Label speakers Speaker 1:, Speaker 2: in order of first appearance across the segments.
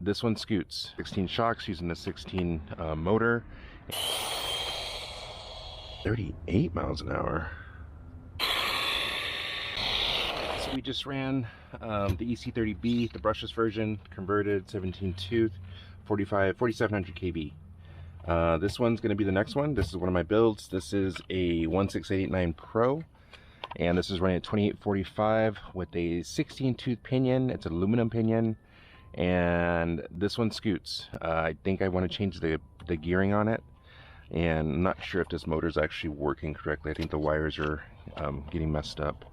Speaker 1: This one scoots. 16 shocks using the 16 motor. 38 miles an hour. So we just ran the EC30B, the brushless version, converted 17 tooth, 4700 kb. This one's going to be the next one. This is one of my builds. This is a 16889 Pro, and this is running at 2845 with a 16 tooth pinion. It's an aluminum pinion, and this one scoots. I think I want to change the gearing on it, and I'm not sure if this motor is actually working correctly. I think the wires are getting messed up.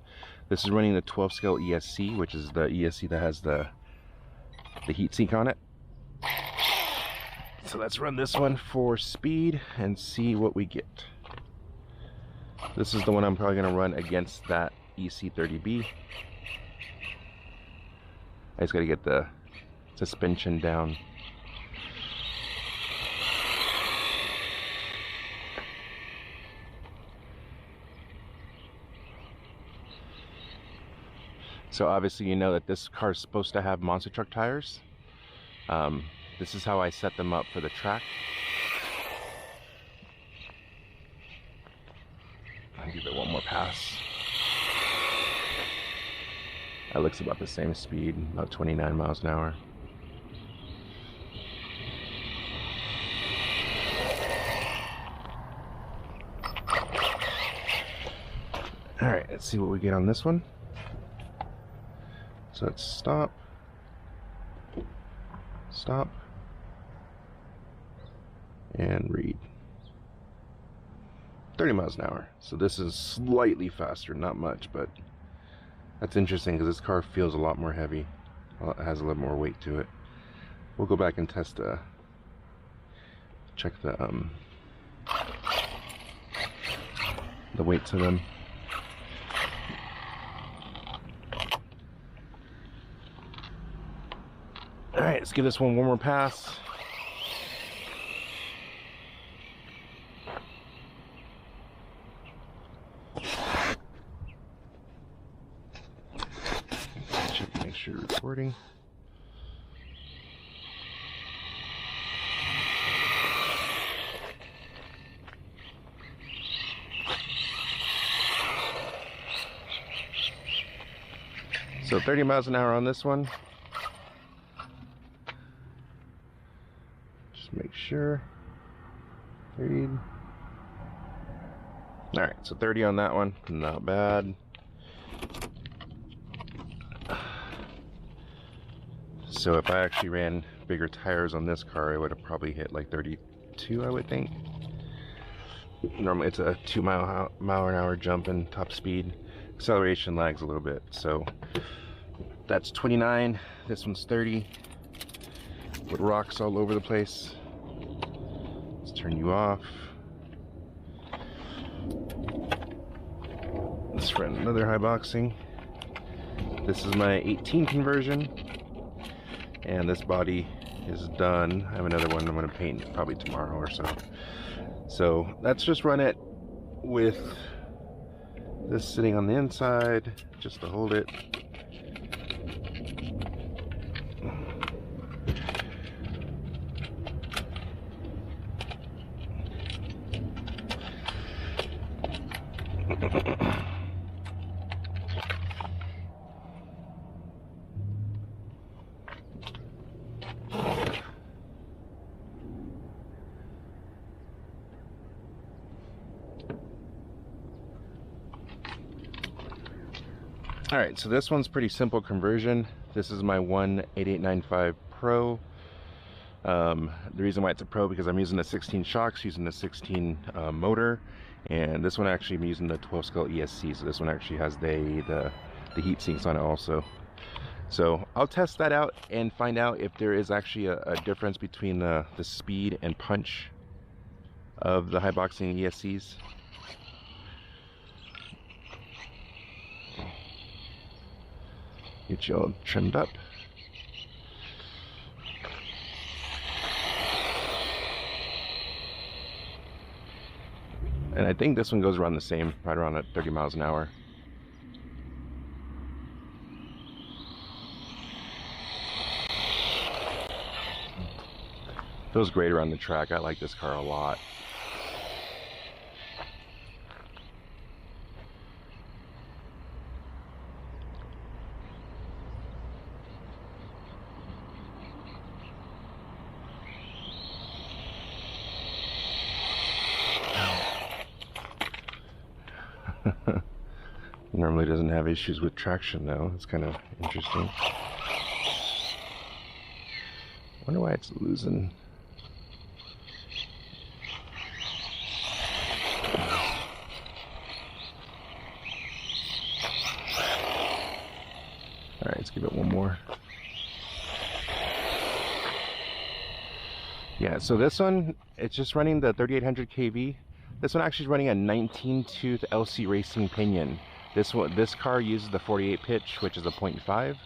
Speaker 1: This is running the 12 scale ESC, which is the ESC that has the heat sink on it. So let's run this one for speed and see what we get. This is the one I'm probably going to run against that EC30B. I just got to get the suspension down. So obviously you know that this car is supposed to have monster truck tires. This is how I set them up for the track. I'll give it one more pass. That looks about the same speed, about 29 miles an hour. All right, let's see what we get on this one. So let's stop, and read. 30 miles an hour. So this is slightly faster, not much, but that's interesting because this car feels a lot more heavy. It has a little more weight to it. We'll go back and test check the weights of them. All right, let's give this one more pass. Check, make sure recording. So 30 miles an hour on this one. Make sure. 30. All right, so 30 on that one, not bad. So if I actually ran bigger tires on this car, it would have probably hit like 32, I would think. Normally it's a 2 mile an hour jump in top speed. Acceleration lags a little bit, so that's 29. This one's 30. With rocks all over the place. Let's turn you off. Let's run another Haiboxing. This is my 18 conversion, and this body is done. I have another one I'm going to paint probably tomorrow or so. So let's just run it with this sitting on the inside just to hold it. All right, so this one's pretty simple conversion. This is my 18895 Pro. The reason why it's a Pro because I'm using the 16 shocks, using the 16 motor, and this one actually I'm using the 12 scale ESC. So this one actually has the heat sinks on it also. So I'll test that out and find out if there is actually a difference between the speed and punch of the Haiboxing ESCs. Get you all trimmed up. And I think this one goes around the same, right around at 30 miles an hour. Feels great around the track. I like this car a lot. Normally doesn't have issues with traction though. It's kind of interesting. Wonder why it's losing. Alright, let's give it one more. Yeah, so this one, it's just running the 3800 kV. This one actually is running a 19-tooth LC Racing pinion. This car uses the 48 pitch, which is a 0.5,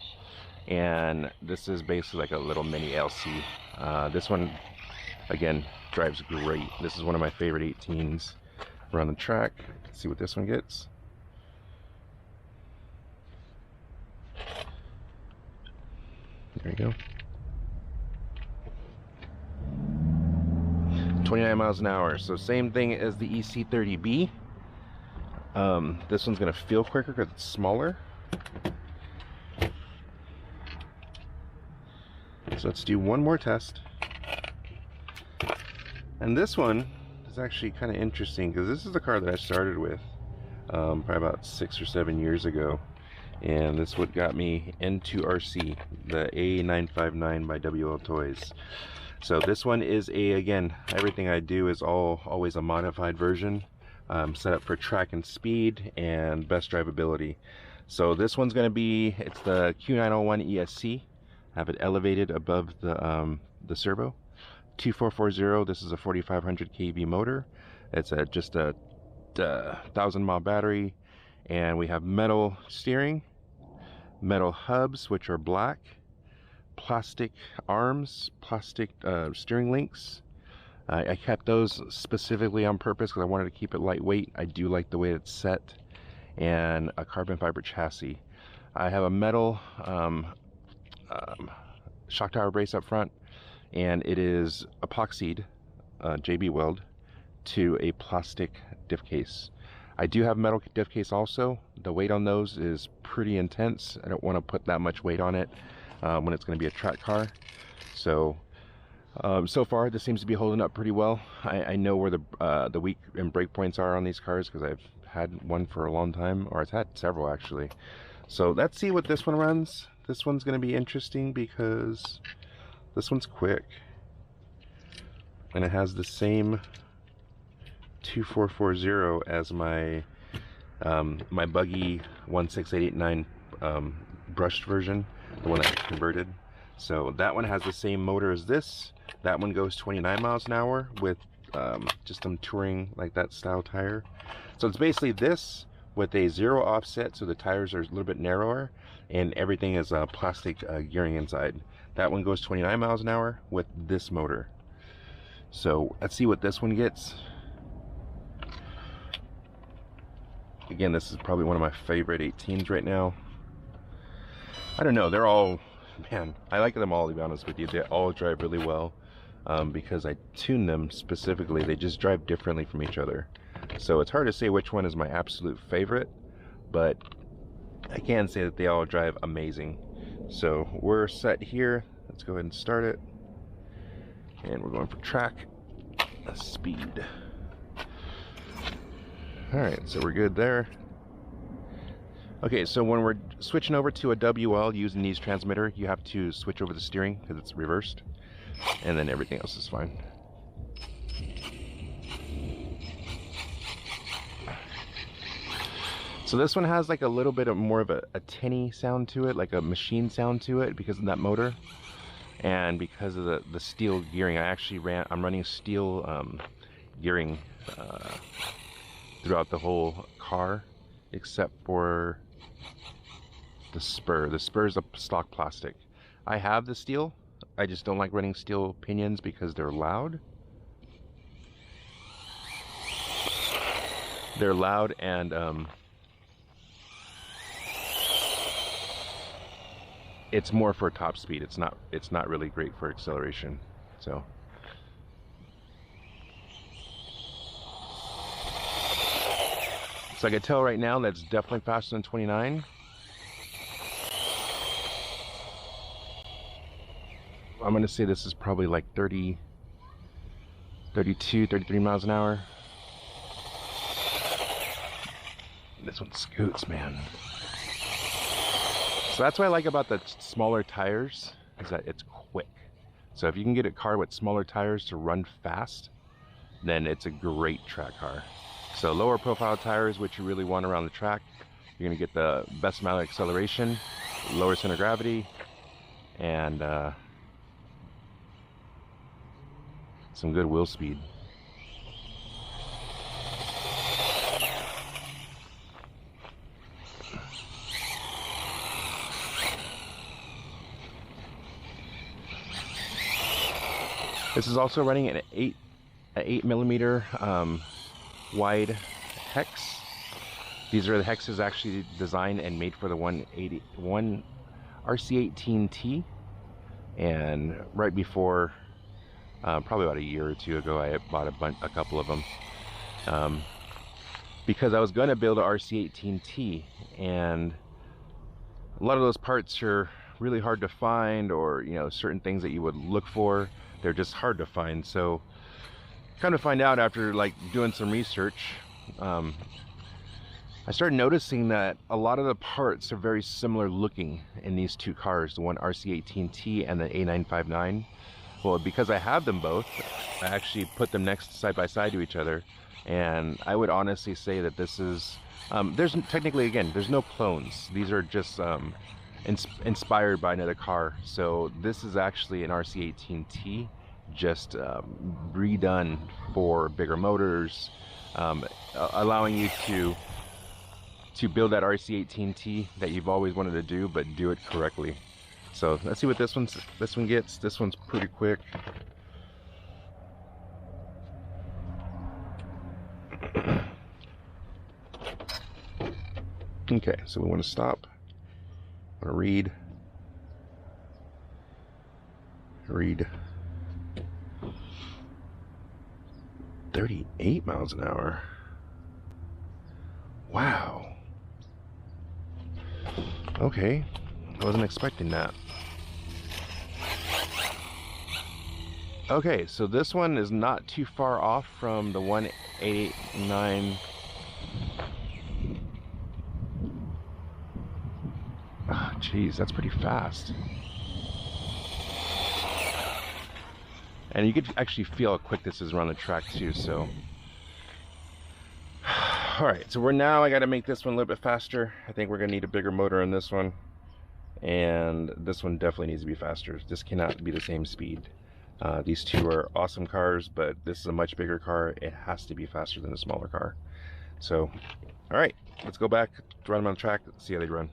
Speaker 1: and this is basically like a little mini LC. This one, again, drives great. This is one of my favorite 18s around the track. Let's see what this one gets. There you go. 29 miles an hour. So same thing as the EC30B. This one's gonna feel quicker because it's smaller. So let's do one more test. And this one is actually kind of interesting because this is the car that I started with probably about 6 or 7 years ago. And this is what got me into RC, the A959 by Wltoys. So this one is again, everything I do is always a modified version, set up for track and speed and best drivability. So this one's going to be, it's the Q901 ESC. Have it elevated above the servo. 2440. This is a 4500 kV motor. It's just a 1000 mile battery, and we have metal steering, metal hubs which are black, plastic arms, plastic steering links. I kept those specifically on purpose because I wanted to keep it lightweight. I do like the way it's set, and a carbon fiber chassis. I have a metal shock tower brace up front, and it is epoxied JB Weld to a plastic diff case. I do have metal diff case also. The weight on those is pretty intense. I don't want to put that much weight on it when it's going to be a track car. So so far this seems to be holding up pretty well. I know where the weak and break points are on these cars because I've had one for a long time, or I've had several actually. So let's see what this one runs. This one's going to be interesting because this one's quick, and it has the same 2440 as my my buggy 16889 brushed version, the one that I converted. So that one has the same motor as this. That one goes 29 miles an hour with just some touring like that style tire. So it's basically this with a 0 offset, so the tires are a little bit narrower, and everything is plastic gearing inside. That one goes 29 miles an hour with this motor. So let's see what this one gets. Again, this is probably one of my favorite 18s right now. I don't know, they're all, man, I like them all, to be honest with you. They all drive really well because I tune them specifically. They just drive differently from each other. So it's hard to say which one is my absolute favorite, but I can say that they all drive amazing. So we're set here. Let's go ahead and start it. And we're going for track speed. Alright, so we're good there. Okay, so when we're switching over to a WL using these transmitter, you have to switch over the steering because it's reversed, and then everything else is fine. So this one has like a little bit of more of a tinny sound to it, like a machine sound to it because of that motor. And because of the steel gearing, I'm running steel gearing throughout the whole car, except for the spur. The spur is a stock plastic. I have the steel. I just don't like running steel pinions because they're loud. They're loud, and it's more for top speed. It's not really great for acceleration. So So I can tell right now that's definitely faster than 29. I'm gonna say this is probably like 30, 32, 33 miles an hour. This one scoots, man. So that's what I like about the smaller tires, is that it's quick. So if you can get a car with smaller tires to run fast, then it's a great track car. So lower profile tires, which you really want around the track, you're gonna get the best amount of acceleration, lower center of gravity, and some good wheel speed. This is also running an 8mm wide hex. These are the hexes actually designed and made for the 181 RC18T. And right before, probably about a year or two ago, I bought a couple of them because I was going to build a RC18T, and a lot of those parts are really hard to find, or certain things that you would look for, they're just hard to find. So kind of find out after like doing some research, I started noticing that a lot of the parts are very similar looking in these two cars, the one RC18T and the A959. Well, because I have them both, I actually put them side by side to each other, and I would honestly say that this is there's technically, again, there's no clones. These are just inspired by another car. So this is actually an RC18T, just redone for bigger motors, allowing you to build that RC18T that you've always wanted to do, but do it correctly. So let's see what this one gets. This one's pretty quick. Okay, so we want to stop. I'm gonna read 38 miles an hour. Wow. Okay, I wasn't expecting that. Okay, so this one is not too far off from the 189. Oh, geez, that's pretty fast. And you could actually feel how quick this is around the track too, so. Alright, so I gotta make this one a little bit faster. I think we're gonna need a bigger motor in this one. And this one definitely needs to be faster. This cannot be the same speed. These two are awesome cars, but this is a much bigger car. It has to be faster than a smaller car. So, alright, let's go back, run them on the track, see how they run.